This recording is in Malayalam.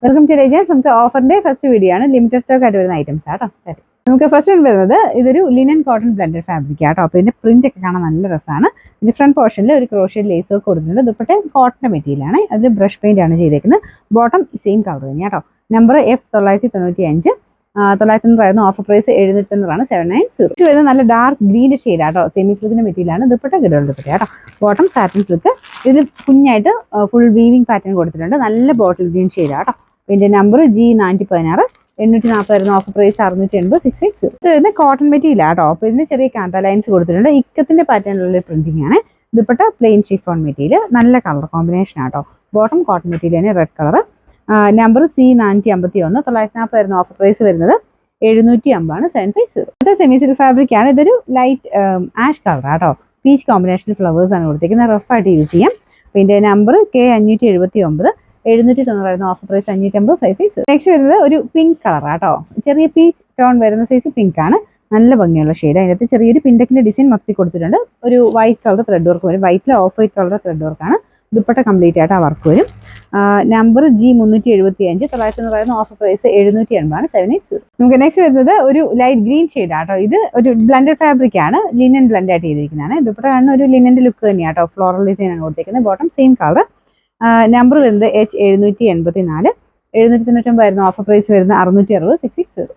Welcome to Rejans. നമുക്ക് ഓഫറിന്റെ ഫസ്റ്റ് വീഡിയോ ആണ്. ലിമിറ്റഡ് സ്റ്റോക്ക് ആയിട്ട് വരുന്ന ഐറ്റംസ് ആട്ടോ. നമുക്ക് ഫസ്റ്റ് വരുന്നത് ഇതൊരു ലിനൻ കോട്ടൺ ബ്ലെൻഡഡ് ഫാബ്രിക് ആട്ടോ. അപ്പോൾ ഇതിന്റെ പ്രിന്റ് ഒക്കെ കാണാൻ നല്ല രസമാണ്. ഡിഫറെന്റ് പോർഷനിൽ ഒരു ക്രോഷ്യൻ ലേസ് ഒക്കെ കൊടുത്തിട്ടുണ്ട്. ദുപ്പട്ട കോട്ടൺ മെറ്റീരിയൽ ആണ്. അതിൽ ബ്രഷ് പെയിന്റ് ആണ് ചെയ്തേക്കുന്നത്. ബോട്ടം സെയിം കളർ തന്നെയാട്ടോ. Number F995. 900 offer price 790 790. വരുന്നത് നല്ല ഡാർക്ക് ഗ്രീൻ ഷെയ്ഡ് ആട്ടോ. സെമി സിൽക്കിന്റെ മെറ്റീരിയൽ ആണ്. ദുപ്പട്ട കിടൽ ദുപ്പട്ട ആട്ടോ. Bottom satin silk. ഇതിൽ കുഞ്ഞായിട്ട് ഫുൾ വീവിംഗ് പാറ്റേൺ കൊടുത്തിട്ടുണ്ട്. നല്ല ബോട്ടിൽ ഗ്രീൻ ഷെയ്ഡ് ആട്ടോ. ഇതിന്റെ നമ്പർ G416. 840 offer price 680 660. ഇത് വരുന്നത് കോട്ടൺ മെറ്റീരിയൽ ആട്ടോ. അപ്പോൾ ഇതിന് ചെറിയ കാന്ത ലൈൻസ് കൊടുത്തിട്ടുണ്ട്. ഇക്കത്തിന്റെ പാറ്റേണിലുള്ള പ്രിന്റിംഗ് ആണ്. Dupatta plain chiffon material. നല്ല കളർ കോമ്പിനേഷൻ ആട്ടോ. ബോട്ടം കോട്ടൺ മെറ്റീരിയൽ ആണ്, red colour. Number C451. 940 offer price വരുന്നത് 750 750. ഇത് സെമി സിൽക്ക് ഫാബ്രിക് ആണ്. ഇതൊരു ലൈറ്റ് ആഷ് കളർ ആട്ടോ. പീച്ച് കോമ്പിനേഷൻ ഫ്ലവേഴ്സ് ആണ് കൊടുത്തിരിക്കുന്നത്. റഫായിട്ട് യൂസ് ചെയ്യാം. ഇതിന്റെ number K579. 790 offer price 550 550. Next വരുന്നത് ഒരു പിങ്ക് കളർ ആട്ടോ. ചെറിയ പീച്ച് ടോൺ വരുന്ന സൈസ് പിങ്ക് ആണ്. നല്ല ഭംഗിയുള്ള ഷെയ്ഡ്. അതിനകത്ത് ചെറിയൊരു പിൻഡക്കിന്റെ ഡിസൈൻ മൊത്തത്തിൽ കൊടുത്തിട്ടുണ്ട്. ഒരു വൈറ്റ് കളർ ത്രെഡ് വർക്ക് വരും. വൈറ്റിൽ ഓഫ് വൈറ്റ് കളർ ത്രെഡ് വർക്കാണ്. ദുപ്പട്ട കംപ്ലീറ്റ് ആയിട്ട് ആ വർക്ക് വരും. Number G375. 990 offer price 780 780. നമുക്ക് നെക്സ്റ്റ് വരുന്നത് ഒരു ലൈറ്റ് ഗ്രീൻ ഷെയ്ഡ് ആട്ടോ. ഇത് ഒരു ബ്ലെൻഡഡ് ഫാബ്രിക് ആണ്. ലിനൻ ബ്ലെൻഡ് ആയിട്ട് ചെയ്തിരിക്കുന്നതാണ്. ദുപ്പട്ട കാണുന്ന ഒരു ലിനന്റെ ലുക്ക് തന്നെയാട്ടോ. ഫ്ലോറൽ ഡിസൈൻ ആണ് കൊടുത്തിരിക്കുന്നത്. Bottom same colour. നമ്പർ വരുന്നത് H784. 790 ഓഫർ പ്രൈസ് വരുന്നത് 660 660.